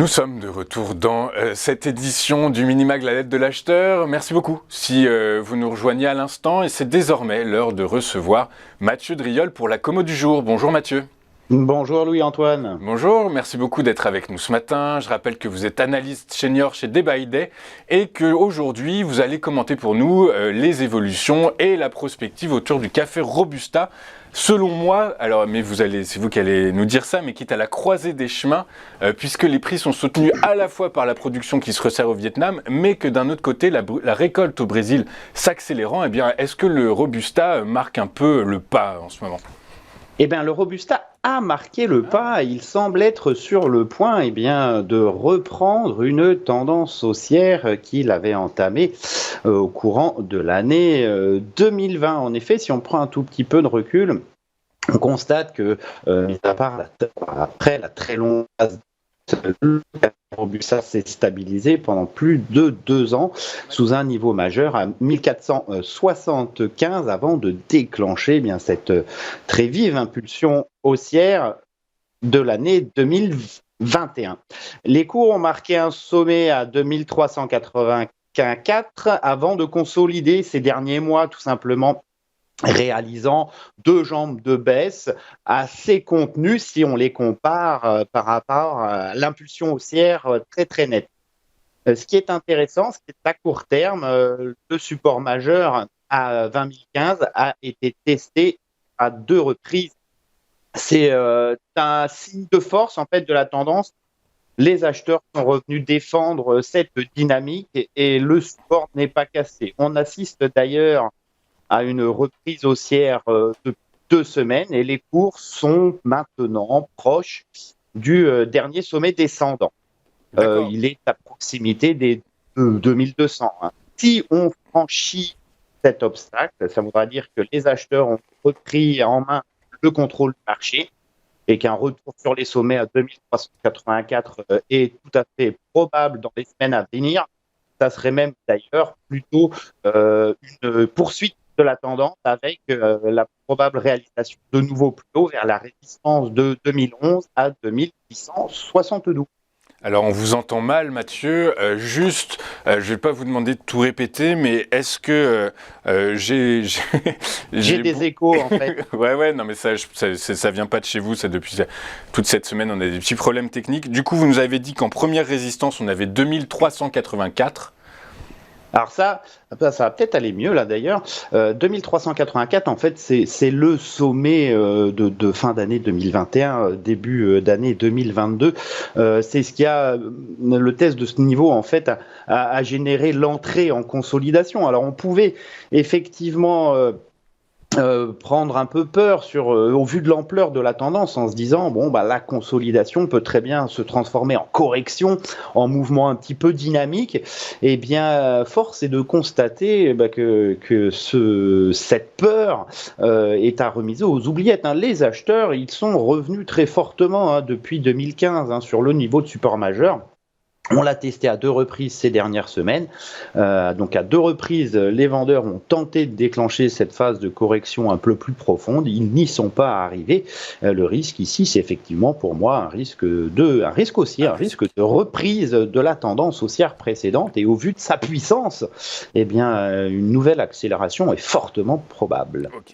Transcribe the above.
Nous sommes de retour dans cette édition du Minimag, la lettre de l'acheteur. Merci beaucoup si vous nous rejoignez à l'instant et c'est désormais l'heure de recevoir Mathieu Driol pour la commo du jour. Bonjour Mathieu. Bonjour Louis-Antoine. Bonjour, merci beaucoup d'être avec nous ce matin. Je rappelle que vous êtes analyste senior chez Day by Day et qu'aujourd'hui vous allez commenter pour nous les évolutions et la prospective autour du café Robusta. Selon moi, alors c'est vous qui allez nous dire ça, mais qui est à la croisée des chemins, puisque les prix sont soutenus à la fois par la production qui se resserre au Vietnam, mais que d'un autre côté, la récolte au Brésil s'accélérant, eh bien, est-ce que le Robusta marque un peu le pas en ce moment ? Eh bien, le Robusta a marqué le pas. Il semble être sur le point de reprendre une tendance haussière qu'il avait entamée au courant de l'année 2020. En effet, si on prend un tout petit peu de recul, on constate que, après la très longue phase, le Robusta s'est stabilisé pendant plus de 2 ans sous un niveau majeur à 1475 avant de déclencher cette très vive impulsion haussière de l'année 2021. Les cours ont marqué un sommet à 2384 avant de consolider ces derniers mois tout simplement, réalisant 2 jambes de baisse assez contenues si on les compare par rapport à l'impulsion haussière très très nette. Ce qui est intéressant, c'est qu'à court terme, le support majeur à 20 015 a été testé à 2 reprises. C'est un signe de force en fait de la tendance. Les acheteurs sont revenus défendre cette dynamique et le support n'est pas cassé. On assiste d'ailleurs à une reprise haussière de 2 semaines et les cours sont maintenant proches du dernier sommet descendant. Il est à proximité des 2200. Si on franchit cet obstacle, ça voudra dire que les acheteurs ont repris en main le contrôle du marché et qu'un retour sur les sommets à 2384 est tout à fait probable dans les semaines à venir. Ça serait même d'ailleurs plutôt une poursuite de la tendance avec la probable réalisation de nouveaux plus hauts vers la résistance de 2011 à 2872. Alors on vous entend mal Mathieu, je ne vais pas vous demander de tout répéter, mais est-ce que j'ai des échos en fait. Ouais, non mais ça vient pas de chez vous, ça depuis toute cette semaine on a des petits problèmes techniques. Du coup vous nous avez dit qu'en première résistance on avait 2384. Alors ça va peut-être aller mieux là d'ailleurs. 2384 en fait c'est le sommet de fin d'année 2021, début d'année 2022. C'est ce qui a le test de ce niveau en fait a généré l'entrée en consolidation. Alors on pouvait effectivement prendre un peu peur au vu de l'ampleur de la tendance en se disant la consolidation peut très bien se transformer en correction, en mouvement un petit peu dynamique. Eh bien, force est de constater que cette peur est à remiser aux oubliettes. Les acheteurs, ils sont revenus très fortement depuis 2015 sur le niveau de support majeur. On l'a testé à 2 reprises ces dernières semaines. Donc à 2 reprises, les vendeurs ont tenté de déclencher cette phase de correction un peu plus profonde. Ils n'y sont pas arrivés. Le risque ici, c'est effectivement pour moi un risque de reprise de la tendance haussière précédente. Et au vu de sa puissance, une nouvelle accélération est fortement probable. Okay.